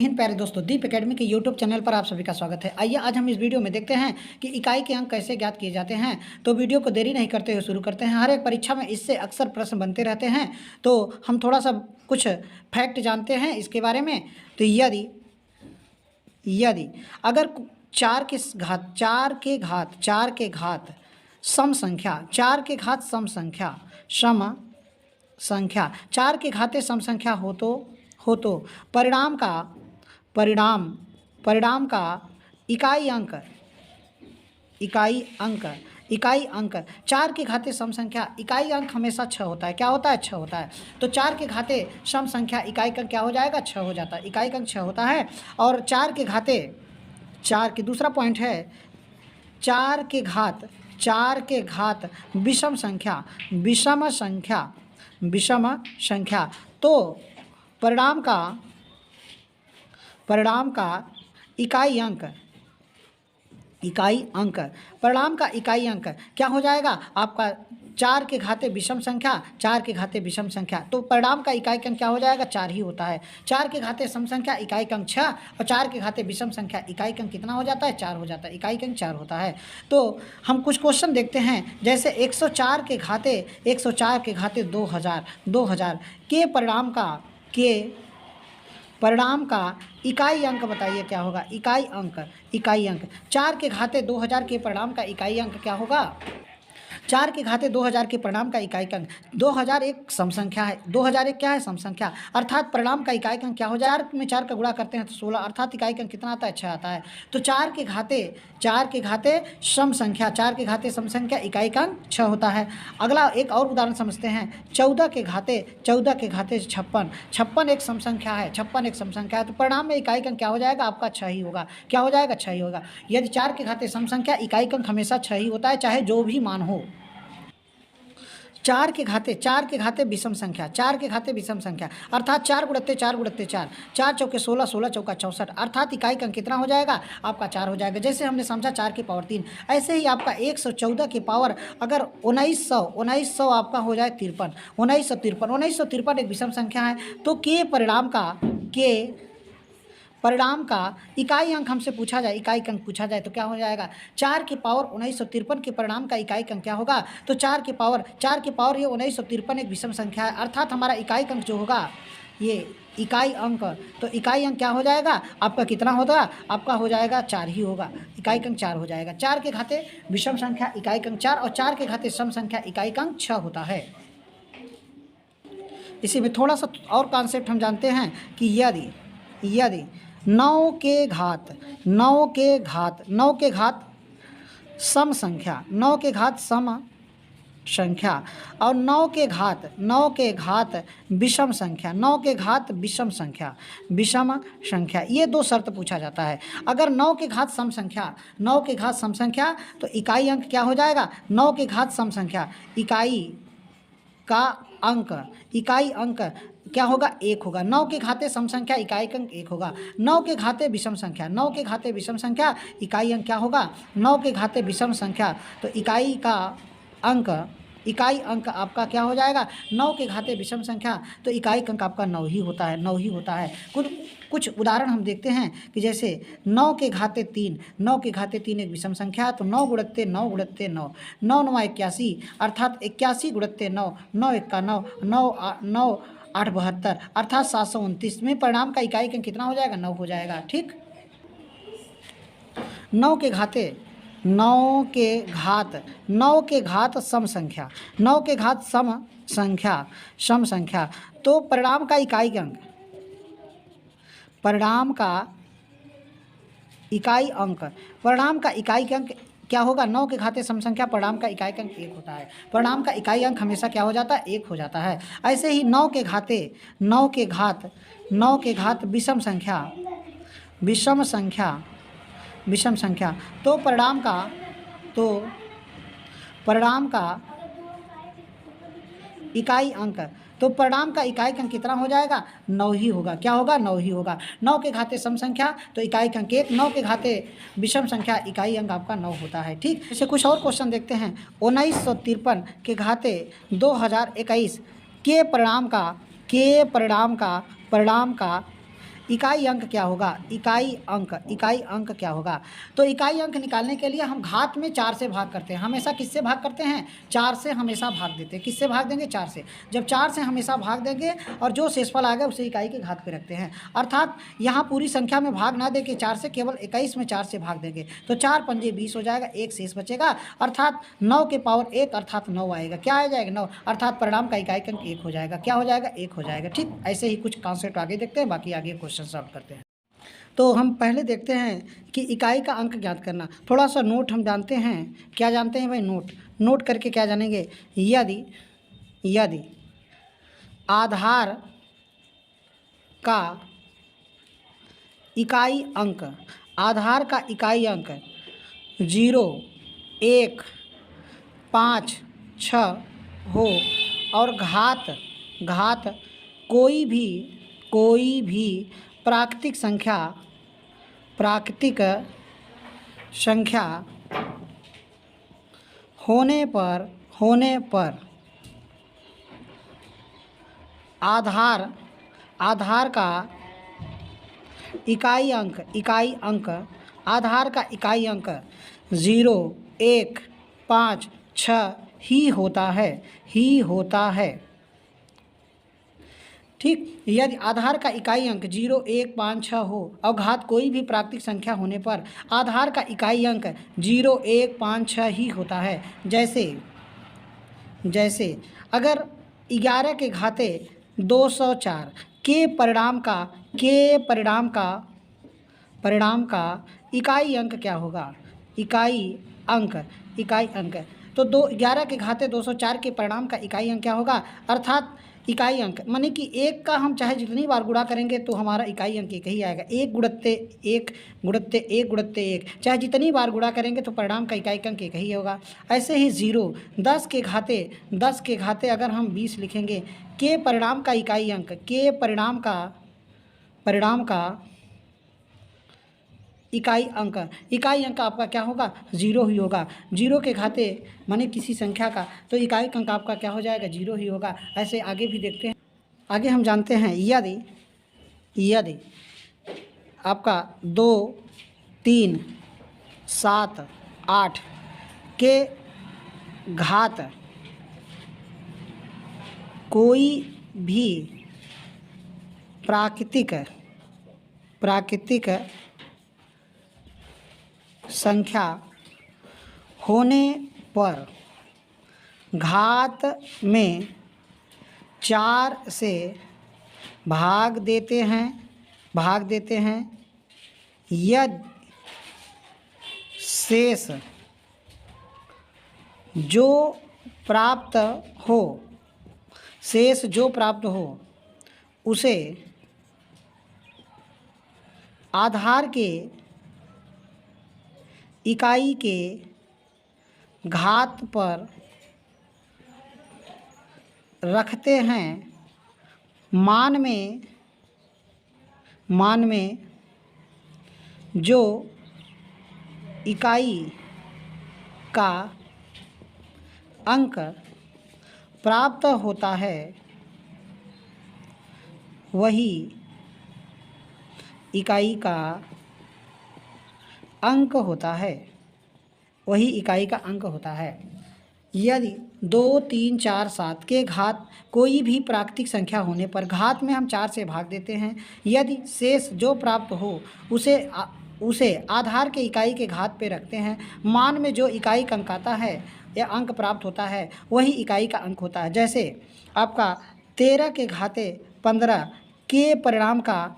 प्यारे दोस्तों, दीप एकेडमी के यूट्यूब चैनल पर आप सभी का स्वागत है। आइए आज हम इस वीडियो में देखते हैं कि इकाई के अंक कैसे ज्ञात किए जाते हैं। तो वीडियो को देरी नहीं करते हुए शुरू करते हैं। हर एक परीक्षा में इससे अक्सर प्रश्न बनते रहते हैं, तो हम थोड़ा सा कुछ फैक्ट जानते हैं इसके बारे में। तो यदि अगर चार के घात सम संख्या चार के घाते सम संख्या हो तो परिणाम का इकाई अंक चार के घाते सम संख्या इकाई अंक हमेशा 6 होता है। क्या होता है? 6 होता है। तो चार के घाते सम संख्या इकाई अंक क्या हो जाएगा? 6 हो जाता है। इकाई अंक 6 होता है। और चार के दूसरा पॉइंट है, चार के घात विषम संख्या तो परिणाम का इकाई अंक क्या हो जाएगा आपका? चार के घाते विषम संख्या तो परिणाम का इकाई अंक क्या हो जाएगा? 4 ही होता है। चार के घाते सम संख्या इकाई अंक 6 और चार के घाते विषम संख्या इकाई अंक कितना हो जाता है? 4 हो जाता है। इकाई अंक 4 होता है। तो हम कुछ क्वेश्चन देखते हैं, जैसे 104 के घाते 2000 के परिणाम का इकाई अंक बताइए क्या होगा? इकाई अंक चार के घाते 2000 के परिणाम का इकाई अंक क्या होगा? चार के घाते 2000 के परिणाम का इकाई अंक 2000 एक सम संख्या है। 2001 क्या है? सम संख्या। अर्थात परिणाम का इकाई अंक क्या हो जाए? 4 में 4 का गुणा करते हैं तो 16, अर्थात इकाई अंक कितना आता है? 6 आता है। तो चार के घाते सम संख्या इकाई अंक 6 होता है। अगला एक और उदाहरण समझते हैं। 14 के घाते 56 एक सम संख्या है। तो परिणाम में इकाई अंक क्या हो जाएगा? आपका 6 ही होगा। क्या हो जाएगा? 6 ही होगा। यदि चार के घाते सम संख्या इकाई अंक हमेशा 6 ही होता है, चाहे जो भी मान हो। चार के घाते विषम संख्या अर्थात 4 गुणित 4 4 चौके 16 16 चौका 64, अर्थात इकाई अंक कितना हो जाएगा? आपका 4 हो जाएगा। जैसे हमने समझा 4 की पावर 3, ऐसे ही आपका 114 की पावर अगर 1900 आपका हो जाए 53, 1953 एक विषम संख्या है। तो परिणाम का इकाई अंक हमसे पूछा जाए तो क्या हो जाएगा? 4 की पावर 1953 के परिणाम का इकाई अंक क्या होगा? तो 4 की पावर ये 1953 एक विषम संख्या है, अर्थात हमारा इकाई अंक जो होगा ये इकाई अंक, तो इकाई अंक क्या हो जाएगा आपका? कितना होगा? आपका हो जाएगा 4 ही होगा। इकाई अंक 4 हो जाएगा। चार के घाते विषम संख्या इकाई अंक 4 और चार के घाते सम संख्या इकाई अंक 6 होता है। इसी में थोड़ा सा और कॉन्सेप्ट हम जानते हैं कि यदि 9 के घात सम संख्या और 9 के घात विषम संख्या ये दो शर्त पूछा जाता है। अगर 9 के घात सम संख्या तो इकाई अंक क्या हो जाएगा? 9 के घात सम संख्या इकाई अंक क्या होगा? 1 होगा। 9 के घाते सम संख्या इकाई अंक 1 होगा। 9 के घाते विषम संख्या इकाई अंक क्या होगा? 9 के घाते विषम संख्या तो इकाई अंक आपका क्या हो जाएगा? 9 के घाते विषम संख्या तो इकाई अंक आपका 9 ही होता है। कुछ उदाहरण हम देखते हैं कि जैसे 9 के घाते 3 एक विषम संख्या है। तो 9 गुणित 9 9 9 81, अर्थात 81 गुणित 9 9 1 का 9 9 8 72, अर्थात 729 में परिणाम का इकाई अंक कितना हो जाएगा? 9 हो जाएगा। ठीक। 9 के घात सम संख्या तो परिणाम का इकाई अंक क्या होगा? 9 के घाते सम संख्या परिणाम का इकाई अंक 1 होता है। परिणाम का इकाई अंक हमेशा क्या हो जाता है? 1 हो जाता है। ऐसे ही 9 के घात विषम संख्या तो परिणाम का इकाई अंक कितना हो जाएगा? 9 ही होगा। क्या होगा? 9 ही होगा। 9 के घाते सम संख्या तो इकाई अंक 1, 9 के घाते विषम संख्या इकाई अंक आपका 9 होता है। ठीक। इसे कुछ और क्वेश्चन देखते हैं। 1953 के घाते 2021 के परिणाम का इकाई अंक क्या होगा? इकाई अंक क्या होगा? तो इकाई अंक निकालने के लिए हम घात में 4 से भाग करते हैं। हमेशा किससे भाग करते हैं? 4 से हमेशा भाग देते हैं। किससे भाग देंगे? 4 से। जब 4 से हमेशा भाग देंगे और जो शेषफल आ गया उसे इकाई के घात पे रखते हैं। अर्थात यहाँ पूरी संख्या में भाग ना देके 4 से, केवल 21 में 4 से भाग देंगे तो 4 पंजे 20 हो जाएगा, एक शेष बचेगा, अर्थात 9 के पावर 1 अर्थात 9 आएगा। क्या आ जाएगा? 9, अर्थात परिणाम का इकाई अंक 1 हो जाएगा। क्या हो जाएगा? 1 हो जाएगा। ठीक, ऐसे ही कुछ कॉन्सेप्ट आगे देखते हैं, बाकी आगे क्वेश्चन सॉल्व करते हैं। तो हम पहले देखते हैं कि इकाई का अंक ज्ञात करना। थोड़ा सा नोट हम जानते हैं। क्या जानते हैं भाई? नोट करके क्या जानेंगे? यदि आधार का इकाई अंक 0, 1, 5, 6 हो और घात कोई भी प्राकृतिक संख्या होने पर आधार का इकाई अंक आधार का इकाई अंक 0, 1, 5, 6 ही होता है। ठीक, यदि आधार का इकाई अंक 0, 1, 5, 6 हो और घात कोई भी प्राकृतिक संख्या होने पर आधार का इकाई अंक 0, 1, 5, 6 ही होता है। जैसे अगर 11 के घाते 204 के परिणाम का इकाई अंक क्या होगा? इकाई अंक तो 11 के घाते 204 के परिणाम का इकाई अंक क्या होगा? अर्थात इकाई अंक माने कि 1 का हम चाहे जितनी बार गुणा करेंगे तो हमारा इकाई अंक 1 ही आएगा। 1 गुणित्ते 1 गुणित्ते 1 गुणित्ते 1, चाहे जितनी बार गुणा करेंगे तो परिणाम का इकाई अंक 1 ही होगा। ऐसे ही 0, 10 के घाते अगर हम 20 लिखेंगे के परिणाम का इकाई अंक इकाई अंक आपका क्या होगा? 0 ही होगा। 0 के घाते माने किसी संख्या का, तो इकाई अंक आपका क्या हो जाएगा? 0 ही होगा। ऐसे आगे भी देखते हैं। आगे हम जानते हैं यदि आपका 2, 3, 7, 8 के घात कोई भी प्राकृतिक संख्या होने पर घात में 4 से भाग देते हैं यदि शेष जो प्राप्त हो उसे आधार के इकाई के घात पर रखते हैं। मान में जो इकाई का अंक प्राप्त होता है वही इकाई का अंक होता है। यदि 2, 3, 4, 7 के घात कोई भी प्राकृतिक संख्या होने पर घात में हम 4 से भाग देते हैं। यदि शेष जो प्राप्त हो उसे आधार के इकाई के घात पे रखते हैं। मान में जो इकाई का अंक आता है या अंक प्राप्त होता है वही इकाई का अंक होता है। जैसे आपका 13 के घाते 15 के परिणाम का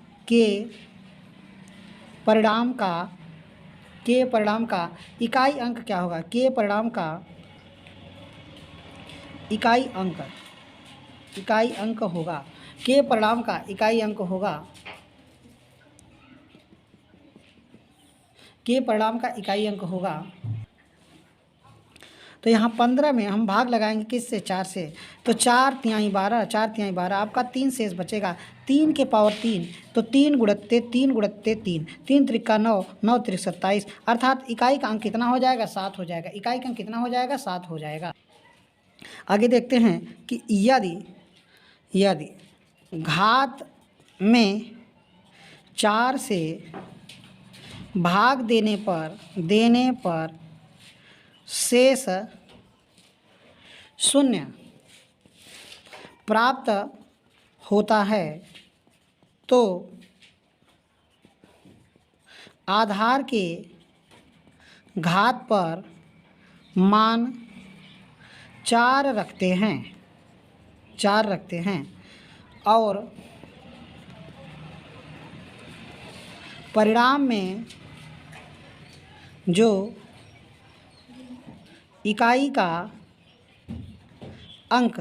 इकाई अंक क्या होगा? के परिणाम का इकाई अंक होगा। के परिणाम का इकाई अंक होगा। के परिणाम का इकाई अंक होगा। तो यहाँ 15 में हम भाग लगाएंगे किससे? 4 से। तो 4 तिहाई 12, 4 तिहाई 12, आपका 3 शेष बचेगा। 3 के पावर 3, तो 3 गुणित्ते 3 गुणित्ते 3, 3 त्रिका 9, 9 त्रिक 27, अर्थात इकाई का अंक कितना हो जाएगा? 7 हो जाएगा। इकाई का अंक कितना हो जाएगा? 7 हो जाएगा। आगे देखते हैं कि यदि घात में 4 से भाग देने पर शेष शून्य प्राप्त होता है तो आधार के घात पर मान 4 रखते हैं और परिणाम में जो इकाई का अंक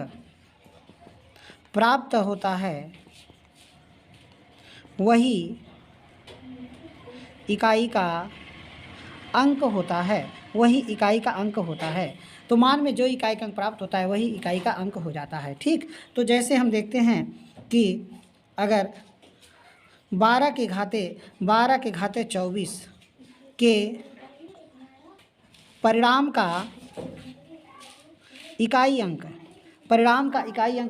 प्राप्त होता है वही इकाई का अंक होता है। तो मान में जो इकाई का अंक प्राप्त होता है वही इकाई का अंक हो जाता है। ठीक, तो जैसे हम देखते हैं कि अगर 12 के घाते 24 के परिणाम का इकाई अंक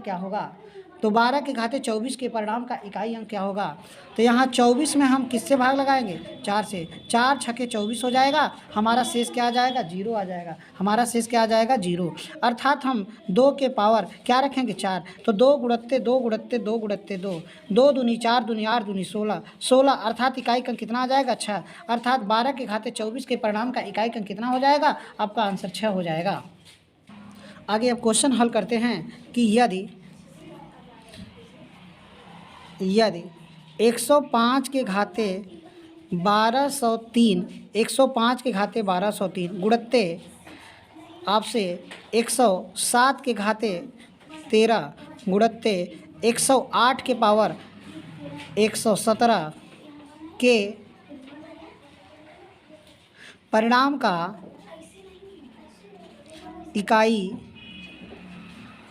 क्या होगा? तो 12 के घाते 24 के परिणाम का इकाई अंक क्या होगा? तो यहाँ 24 में हम किससे भाग लगाएंगे? 4 से। 4 छके 24 हो जाएगा, हमारा शेष क्या आ जाएगा? 0 आ जाएगा। हमारा शेष क्या आ जाएगा? 0। अर्थात हम 2 के पावर क्या रखेंगे? 4। तो 2 गुणत्ते 2 गुणत्ते 2 गुणत्ते 2, 2 दूनी 4 दूनी 8 दूनी 16, 16 अर्थात इकाई अंक कितना आ जाएगा? 6। अर्थात 12 के घाते 24 के परिणाम का इकाई अंक कितना हो जाएगा? आपका आंसर 6 हो जाएगा। आगे अब क्वेश्चन हल करते हैं कि यदि 105 के घाते 1203 गुणत्ते आपसे 107 के घाते 13 गुणत्ते 108 के पावर 117 के परिणाम का इकाई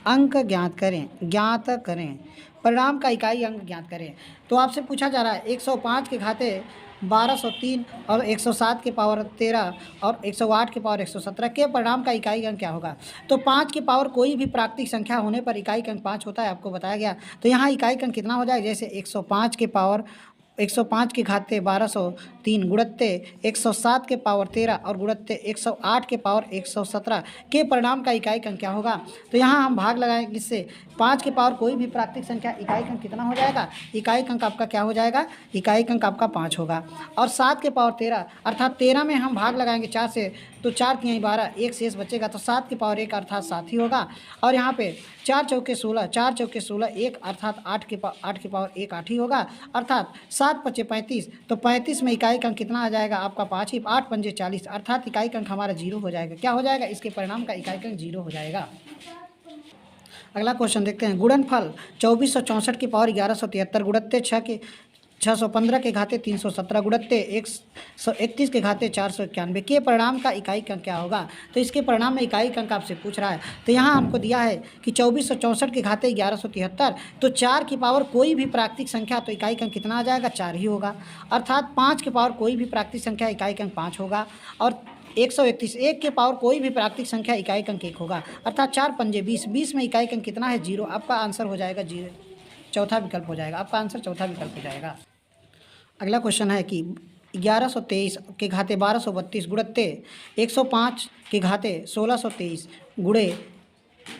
अंक ज्ञात करें। परिणाम का इकाई अंक ज्ञात करें। तो आपसे पूछा जा रहा है 105 के घाते 1203 और 107 के पावर 13 और 108 के पावर 117 के परिणाम का इकाई अंक क्या होगा? तो 5 के पावर कोई भी प्राकृतिक संख्या होने पर इकाई अंक 5 होता है, आपको बताया गया। तो यहाँ इकाई अंक कितना हो जाएगा? जैसे 105 के घाते 1203 गुणत्ते 107 के पावर 13 और गुणत्ते 108 के पावर 117 के परिणाम का इकाई अंक क्या होगा? तो यहाँ हम भाग लगाएंगे इससे। 5 के पावर कोई भी प्राकृतिक संख्या इकाई अंक कितना हो जाएगा? इकाई अंक आपका क्या हो जाएगा? इकाई अंक आपका 5 होगा। और 7 के पावर 13 अर्थात 13 में हम भाग लगाएंगे 4 से, तो 4 की 12, एक शेष बचेगा, तो 7 के पावर 1 अर्थात 7 ही होगा। और यहाँ पे 4 चौके 16, 1 अर्थात 8 के पावर 1 8 ही होगा। अर्थात 7 पचे 35, तो 35 में इकाई अंक कितना आ जाएगा? आपका 5 ही। 8 पंजे 40 अर्थात इकाई अंक हमारा 0 हो जाएगा। क्या हो जाएगा? इसके परिणाम का इकाई अंक 0 हो जाएगा। अगला क्वेश्चन देखते हैं। गुणनफल 2464 की पावर 1173 गुणत्ते 615 के घाते 317 गुणत्ते 131 के घाते 491 के परिणाम का इकाई अंक क्या होगा? तो इसके परिणाम में इकाई अंक आपसे पूछ रहा है। तो यहाँ हमको दिया है कि 2464 के घाते 1173, तो 4 की पावर कोई भी प्राकृतिक संख्या, तो इकाई अंक कितना आ जाएगा? 4 ही होगा। अर्थात 5 के पावर कोई भी प्राकृतिक संख्या इकाई अंक 5 होगा। और 131, 1 के पावर कोई भी प्राकृतिक संख्या इकाई अंक 1 होगा। अर्थात 4 पंजे 20, 20 में इकाई अंक कितना है? 0। आपका आंसर हो जाएगा 0, चौथा विकल्प हो जाएगा। आपका आंसर चौथा विकल्प हो जाएगा। अगला क्वेश्चन है कि 1123 के घाते 1232 गुणत्ते 105 के घाते 1623 गुणे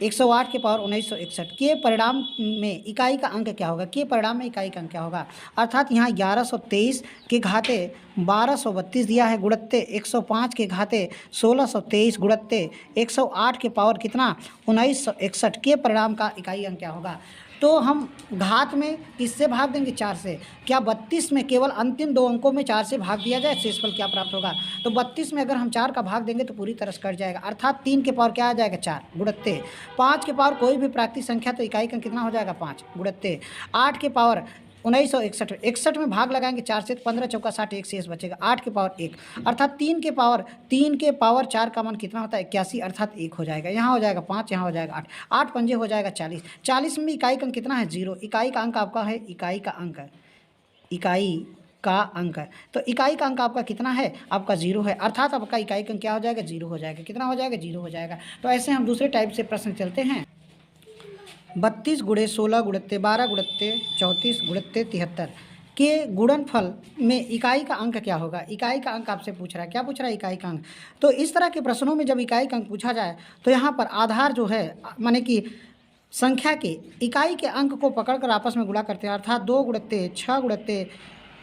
108 के पावर 1961 के परिणाम में इकाई का अंक क्या होगा? के परिणाम में इकाई का अंक क्या होगा? अर्थात यहाँ 1123 के घाते 1232 दिया है गुणत्ते 105 के घाते 1623 गुणत्ते 108 के पावर कितना? 1961 के परिणाम का इकाई अंक क्या होगा? तो हम घात में किससे भाग देंगे? 4 से। क्या 32 में केवल अंतिम 2 अंकों में 4 से भाग दिया जाए? शेषफल क्या प्राप्त होगा? तो 32 में अगर हम 4 का भाग देंगे तो पूरी तरह से कट जाएगा। अर्थात 3 के पावर क्या आ जाएगा? 4 गुणत्ते 5 के पावर कोई भी प्राकृतिक संख्या, तो इकाई का कितना हो जाएगा? 5 गुणत्ते 8 के पावर 1961, 61 में भाग लगाएंगे 4 से, तो 15 चौका 60, एक शेष बचेगा। 8 के पावर 1 अर्थात 3 के पावर 4 का मान कितना होता है? 81 अर्थात 1 हो जाएगा। यहाँ हो जाएगा 5, यहाँ हो जाएगा 8, 8 पंजे हो जाएगा 40, 40 में इकाई का अंक कितना है? 0। इकाई का अंक आपका है इकाई का अंक तो इकाई का अंक आपका कितना है? आपका 0 है। अर्थात आपका इकाई का अंक क्या हो जाएगा? 0 हो जाएगा। कितना हो जाएगा? 0 हो जाएगा। तो ऐसे हम दूसरे टाइप से प्रश्न चलते हैं। 32 गुणे 16 गुणत्ते 12 गुणत्ते 34 गुणत्ते 73 के गुणनफल में इकाई का अंक क्या होगा। इकाई का अंक आपसे पूछ रहा है, क्या पूछ रहा है, इकाई का अंक। तो इस तरह के प्रश्नों में जब इकाई का अंक पूछा जाए तो यहाँ पर आधार जो है माने कि संख्या के इकाई के अंक को पकड़कर आपस में गुणा करते हैं, अर्थात 2 गुणित्ते 6 गुणित्ते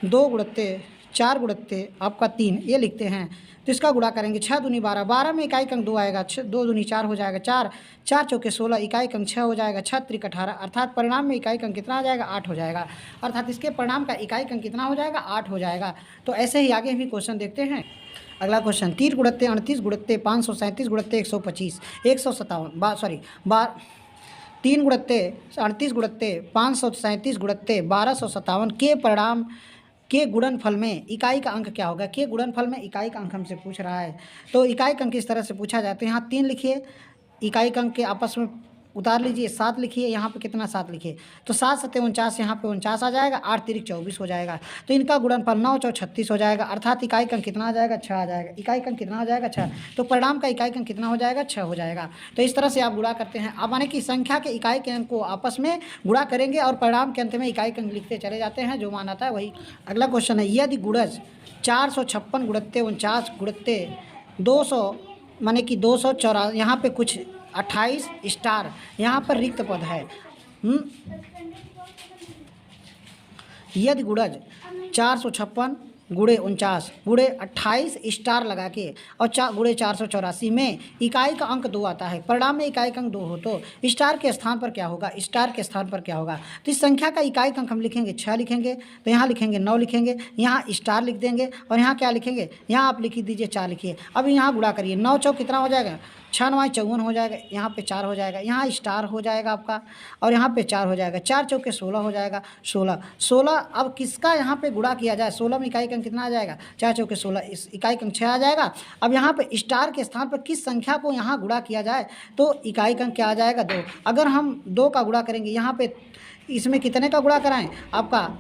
2 गुणित्ते 4 गुणित्ते आपका 3 ये लिखते हैं। तो इसका गुणा करेंगे 6 दूनी 12, 12 में इकाई का अंक 2 आएगा, 2 दूनी 4 हो जाएगा, 4 4 चौके 16, इकाई का अंक 6 हो जाएगा, 6 त्रिक 18, अर्थात परिणाम में इकाई का अंक कितना आ जाएगा, 8 हो जाएगा। अर्थात इसके परिणाम का इकाई का अंक कितना हो जाएगा, 8 हो जाएगा। तो ऐसे ही आगे भी क्वेश्चन देखते हैं। अगला क्वेश्चन 3 गुणित्ते 38 गुणित्ते 537 गुणित्ते 125 157 सॉरी 3 गुणित्ते 38 गुणित्ते 537 गुणित्ते 1257 के परिणाम के गुणनफल में इकाई का अंक क्या होगा। के गुणनफल में इकाई का अंक हमसे पूछ रहा है। तो इकाई का अंक किस तरह से पूछा जाता है, यहाँ 3 लिखिए, इकाई का अंक के आपस में उतार लीजिए, 7 लिखिए, यहाँ पे कितना 7 लिखिए, तो 7 7 49, यहाँ पे 49 आ जाएगा, 8 तिरिक 24 हो जाएगा। तो इनका गुणनफल 9 4 36 हो जाएगा, अर्थात इकाई का अंक कितना आ जाएगा, 6 आ जाएगा। इकाई का अंक कितना हो जाएगा, 6। तो परिणाम का इकाई का अंक कितना हो जाएगा, 6 हो जाएगा। तो इस तरह से आप गुणा करते हैं। अब माने कि संख्या के इकाई के अंक को आपस में गुणा करेंगे और परिणाम के अंत में इकाई का अंक लिखते चले जाते हैं, जो मान आता है वही। अगला क्वेश्चन है, यदि गुणज 456 गुणित्ते 49 गुणित्ते 200 माने कि 284, यहाँ पे कुछ 28 स्टार यहाँ पर रिक्त पद है। यदि गुणज 456 गुणे 49 गुणे 28 स्टार लगा के और गुणे 484 में इकाई का अंक 2 आता है, परिणाम में इकाई का अंक 2 हो तो स्टार के स्थान पर क्या होगा, स्टार के स्थान पर क्या होगा। तो इस संख्या का इकाई का अंक हम लिखेंगे 6 लिखेंगे, तो यहाँ लिखेंगे 9 लिखेंगे, यहाँ स्टार लिख देंगे और यहाँ क्या लिखेंगे, यहाँ आप लिख दीजिए 4 लिखिए। अब यहाँ गुणा करिए, 9 चौक कितना हो जाएगा, 6 9 54 हो जाएगा, यहाँ पे 4 हो जाएगा, यहाँ स्टार हो जाएगा आपका और यहाँ पे 4 हो जाएगा, 4 चौके 16 हो जाएगा, 16 अब किसका यहाँ पे गुणा किया जाए, 16 में इकाई का अंक कितना आ जाएगा, 4 चौके 16, इस इकाई का अंक 6 आ जाएगा। अब यहाँ पे स्टार के स्थान पर किस संख्या को यहाँ गुणा किया जाए, तो इकाई का अंक क्या आ जाएगा, 2। अगर हम 2 का गुणा करेंगे, यहाँ पे इसमें कितने का गुणा कराएं आपका,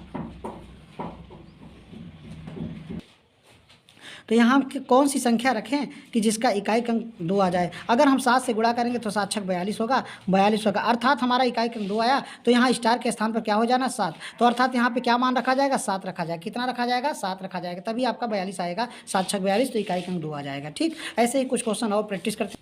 तो यहाँ हम कौन सी संख्या रखें कि जिसका इकाई का अंक 2 आ जाए। अगर हम 7 से गुणा करेंगे तो 7 छक 42 होगा, 42 होगा, अर्थात हमारा इकाई का अंक 2 आया। तो यहाँ स्टार के स्थान पर क्या हो जाना, 7। तो अर्थात यहाँ पे क्या मान रखा जाएगा, 7 रखा जाएगा। कितना रखा जाएगा, 7 रखा जाएगा, तभी आपका 42 आएगा, 7 छक 42, तो इकाई का अंक 2 आ जाएगा। ठीक, ऐसे ही कुछ क्वेश्चन और प्रैक्टिस करते हैं।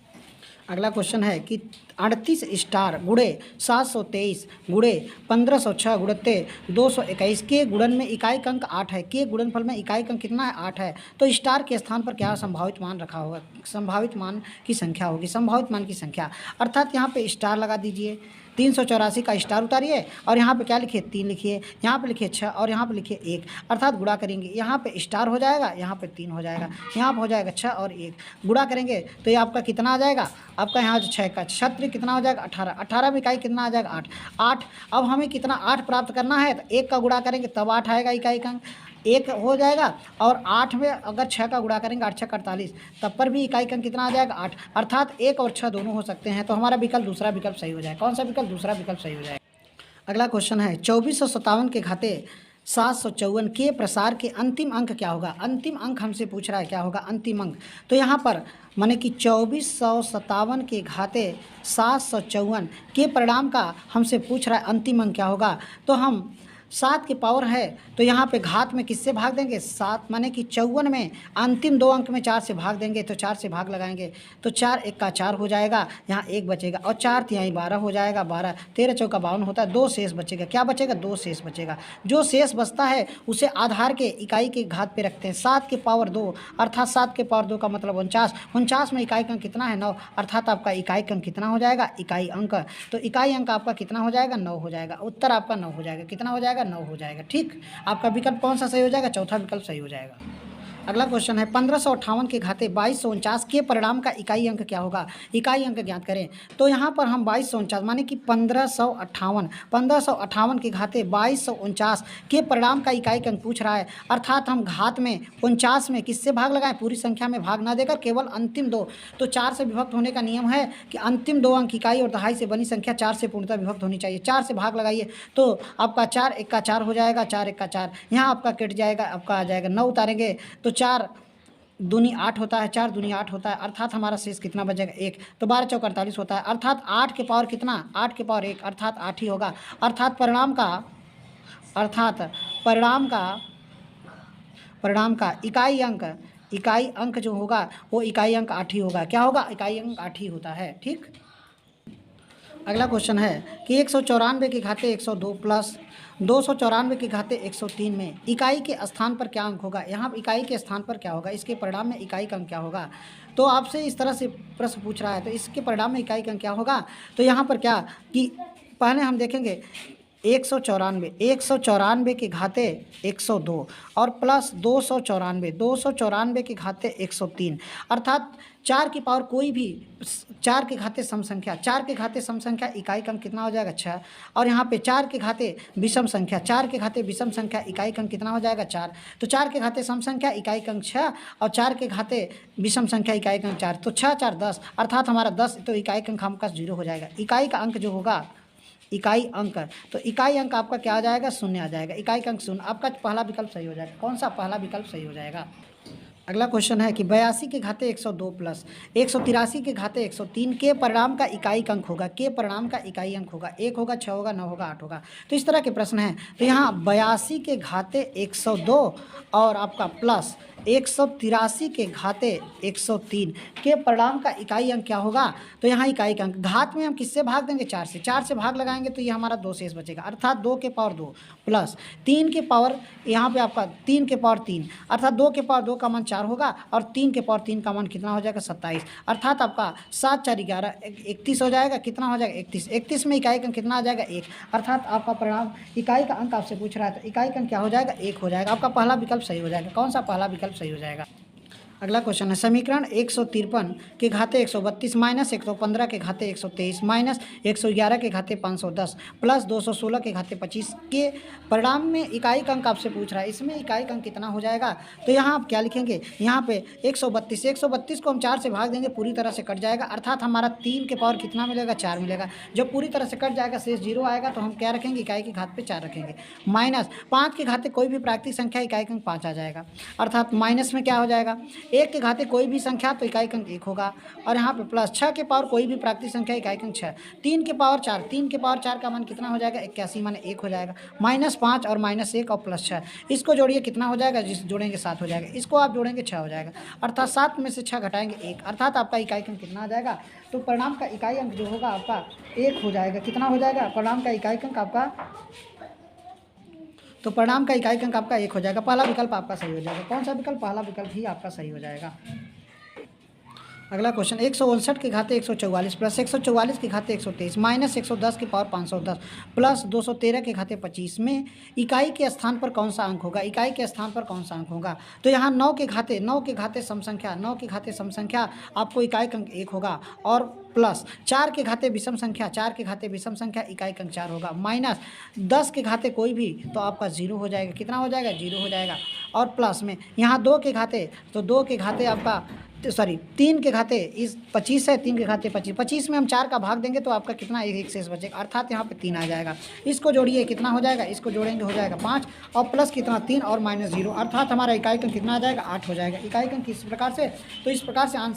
अगला क्वेश्चन है कि 38 स्टार गुणे 723 गुणे 1506 गुणित्ते 221 के गुणन में इकाई का अंक 8 है। के गुणनफल में इकाई का अंक कितना है, 8 है। तो स्टार के स्थान पर क्या संभावित मान रखा होगा, संभावित मान की संख्या होगी, संभावित मान की संख्या, अर्थात यहाँ पे स्टार लगा दीजिए, 384 का स्टार उतारिए और यहाँ पे क्या लिखिए, 3 लिखिए, यहाँ पे लिखिए 6 और यहाँ पे लिखिए 1, अर्थात गुणा करेंगे, यहाँ पे स्टार हो जाएगा, यहाँ पे 3 हो जाएगा, यहाँ पे हो जाएगा 6 और 1, गुणा करेंगे तो ये आपका कितना आ जाएगा, आपका यहाँ 6 का 6 कितना हो जाएगा, 18, 18 में इकाई कितना आ जाएगा, 8। अब हमें कितना 8 प्राप्त करना है, तो 1 का गुणा करेंगे तब 8 आएगा, इकाई का अंक 1 हो जाएगा। और 8 में अगर 6 का गुणा करेंगे, 8 6 48, तब पर भी इकाई का अंक कितना आ जाएगा, 8, अर्थात 1 और 6 दोनों हो सकते हैं। तो हमारा विकल्प दूसरा विकल्प सही हो जाएगा। कौन सा विकल्प, दूसरा विकल्प सही हो जाएगा। अगला क्वेश्चन है 2457 के घाते 754 के प्रसार के अंतिम अंक क्या होगा। अंतिम अंक हमसे पूछ रहा है, क्या होगा अंतिम अंक। तो यहाँ पर माने कि 2457 के घाते 754 के परिणाम का हमसे पूछ रहा है अंतिम अंक क्या होगा। तो हम 7 की पावर है तो यहाँ पे घात में किससे भाग देंगे, 7 माने कि 54 में अंतिम 2 अंक में 4 से भाग देंगे, तो 4 से भाग लगाएंगे तो 4 1 का 4 हो जाएगा, यहाँ 1 बचेगा और 4 तिहाई 12 हो जाएगा, 12 13 चौका 52 होता है, 2 शेष बचेगा। क्या बचेगा, 2 शेष बचेगा। जो शेष बचता है उसे आधार के इकाई के घात पे रखते हैं। 7 के पावर 2 अर्थात 7 के पावर 2 का मतलब 49, 49 में इकाई का अंक कितना है, 9, अर्थात आपका इकाई का अंक कितना हो जाएगा, इकाई अंक। तो इकाई अंक आपका कितना हो जाएगा, 9 हो जाएगा। उत्तर आपका 9 हो जाएगा। कितना हो जाएगा, 9 हो जाएगा। ठीक, आपका विकल्प कौन सा सही हो जाएगा, चौथा विकल्प सही हो जाएगा। अगला क्वेश्चन है 1558 के घाते 2249 के परिणाम का इकाई अंक क्या होगा। इकाई अंक ज्ञात करें। तो यहाँ पर हम 2249 माने कि 1558 के घाते 2249 के परिणाम का इकाई अंक पूछ रहा है, अर्थात हम घात में 49 में किससे भाग लगाएं, पूरी संख्या में भाग ना देकर केवल अंतिम 2। तो 4 से विभक्त होने का नियम है कि अंतिम 2 अंक इकाई और दहाई से बनी संख्या 4 से पूर्णतः विभक्त होनी चाहिए। 4 से भाग लगाइए तो आपका 4 1 का 4 हो जाएगा, 4 1 का 4, यहाँ आपका कट जाएगा, आपका आ जाएगा 9 उतारेंगे तो 4 दूनी 8 होता है, 4 दूनी 8 होता है, अर्थात हमारा शेष कितना बचेगा, 1। तो 12 चौक 48 होता है, अर्थात 8 के पावर कितना, 8 के पावर 1, अर्थात 8 ही होगा। अर्थात परिणाम का अर्थात परिणाम का इकाई अंक जो होगा वो इकाई अंक 8 ही होगा। क्या होगा? इकाई अंक 8 ही होता है। ठीक। अगला क्वेश्चन है कि 194 के घाते 102 प्लस 294 के घाते 103 में इकाई के स्थान पर क्या अंक होगा? यहाँ इकाई के स्थान पर क्या होगा? इसके परिणाम में इकाई का अंक क्या होगा? तो आपसे इस तरह से प्रश्न पूछ रहा है, तो इसके परिणाम में इकाई का अंक क्या होगा? तो यहाँ पर क्या कि पहले हम देखेंगे 194 के घाते 102 और प्लस 294 के घाते 103, अर्थात 4 की पावर कोई भी 4 के घाते सम संख्या इकाई का अंक कितना हो जाएगा? 6। और यहाँ पे 4 के घाते विषम संख्या इकाई का अंक कितना हो जाएगा? 4। तो 4 के घाते सम संख्या इकाई का अंक 6 और 4 के घाते विषम संख्या इकाई का अंक 4, तो 6 4 10, अर्थात हमारा 10, तो इकाई का अंक हमका 0 हो जाएगा। इकाई का अंक जो होगा इकाई अंक, तो इकाई अंक आपका क्या आ जाएगा? 0 आ जाएगा। इकाई का अंक 0, आपका पहला विकल्प सही हो जाएगा। कौन सा पहला विकल्प सही हो जाएगा? अगला क्वेश्चन है कि 82 के घाते 102 प्लस 183 के घाते 103 के परिणाम का इकाई अंक होगा। के परिणाम का इकाई अंक होगा 1 होगा, 6 होगा, 9 होगा, 8 होगा। तो इस तरह के प्रश्न हैं। तो यहाँ 82 के घाते 102 और आपका प्लस 183 के घाते 103 के परिणाम का इकाई अंक क्या होगा? तो यहाँ इकाई का अंक घात में हम किससे भाग देंगे? 4 से। 4 से भाग लगाएंगे तो ये हमारा 2 शेष बचेगा, अर्थात 2 के पावर 2 प्लस 3 के पावर, यहाँ पे आपका 3 के पावर 3, अर्थात 2 के पावर 2 का मान 4 होगा और 3 के पावर 3 का मान कितना हो जाएगा? 27, अर्थात आपका 7 4 11 31 हो जाएगा। कितना हो जाएगा? 31। 31 में इकाई का अंक कितना आ जाएगा? 1, अर्थात आपका परिणाम इकाई का अंक आपसे पूछ रहा है, तो इकाई का अंक क्या हो जाएगा? 1 हो जाएगा। आपका पहला विकल्प सही हो जाएगा। कौन सा पहला विकल्प सही हो जाएगा? अगला क्वेश्चन है समीकरण 153 के घाते 132 माइनस 115 के घाते 123 माइनस 111 के घाते 510 प्लस 216 के घाते 25 के परिणाम में इकाई का अंक आपसे पूछ रहा है। इसमें इकाई का अंक कितना हो जाएगा? तो यहाँ आप क्या लिखेंगे? यहाँ पे 132 को हम 4 से भाग देंगे, पूरी तरह से कट जाएगा, अर्थात हमारा 3 के पावर कितना मिलेगा? 4 मिलेगा। जब पूरी तरह से कट जाएगा, शेष 0 आएगा, तो हम क्या रखेंगे? इकाई के घात पे 4 रखेंगे। माइनस 5 के घाते कोई भी प्राकृतिक संख्या इकाई का अंक 5 आ जाएगा, अर्थात माइनस में क्या हो जाएगा? 1 के घाते कोई भी संख्या तो इकाई का अंक 1 होगा, और यहाँ पे प्लस 6 के पावर कोई भी प्राकृतिक संख्या इकाई का अंक 6, 3 के पावर 4 का मान कितना हो जाएगा? 81, माने 1 हो जाएगा। -5 और -1 और +6, इसको जोड़िए कितना हो जाएगा? जिस जोड़ेंगे 7 हो जाएगा। इसको आप जोड़ेंगे 6 हो जाएगा, अर्थात 7 में से 6 घटाएंगे 1, अर्थात आपका इकाई का अंक कितना आ जाएगा? तो परिणाम का इकाई अंक जो होगा आपका 1 हो जाएगा। कितना हो जाएगा? परिणाम का इकाई अंक आपका, तो परिणाम का इकाई अंक आपका 1 हो जाएगा। पहला विकल्प आपका सही हो जाएगा। कौन सा विकल्प? पहला विकल्प ही आपका सही हो जाएगा। अगला क्वेश्चन 159 के घाते 144 प्लस 144 के घाते 123 माइनस 110 के पावर 510 प्लस 213 के घाते 25 में इकाई के स्थान पर कौन सा अंक होगा? इकाई के स्थान पर कौन सा अंक होगा? तो यहाँ 9 के घाते सम संख्या आपको इकाई का अंक 1 होगा, और प्लस 4 के घाते विषम संख्या इकाई का अंक 4 होगा, माइनस 10 के घाते कोई भी तो आपका 0 हो जाएगा। कितना हो जाएगा? 0 हो जाएगा। और प्लस में यहाँ 2 के घाते, तो 2 के घाते आपका 3 के घाते इस 25 है, 3 के घाते 25 में हम 4 का भाग देंगे तो आपका कितना? 1 शेष बचेगा, अर्थात यहाँ पे 3 आ जाएगा। इसको जोड़िए कितना हो जाएगा? इसको जोड़ेंगे हो जाएगा 5 और प्लस कितना? 3 और -0, अर्थात हमारा इकाई का कितना आ जाएगा? 8 हो जाएगा। इकाई का किस प्रकार से? तो इस प्रकार से आंसर